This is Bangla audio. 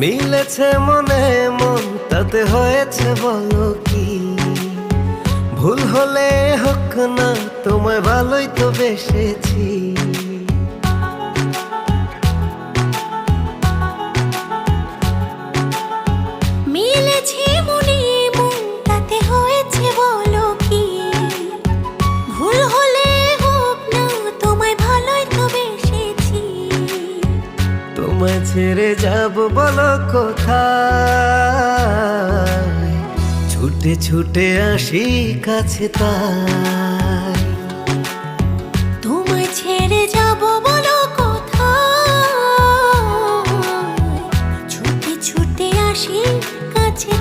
মিলেছে মনে মন তাতে হয়েছে বলো কি? ভুল হলে হোক না, তোমায় ভালোই তো বেসেছি। মিলেছে মনে মন তাতে হয়েছে বলো কি? ভুল হলে হোক না, তোমায় ভালোই তো বেসেছি। তোমায় ছেড়ে যাব বলো কোথায়? ছুটে ছুটে আসি কাছে তাই। তোমায় ছেড়ে যাব বলো কোথায়? ছুটে ছুটে আসি কাছে।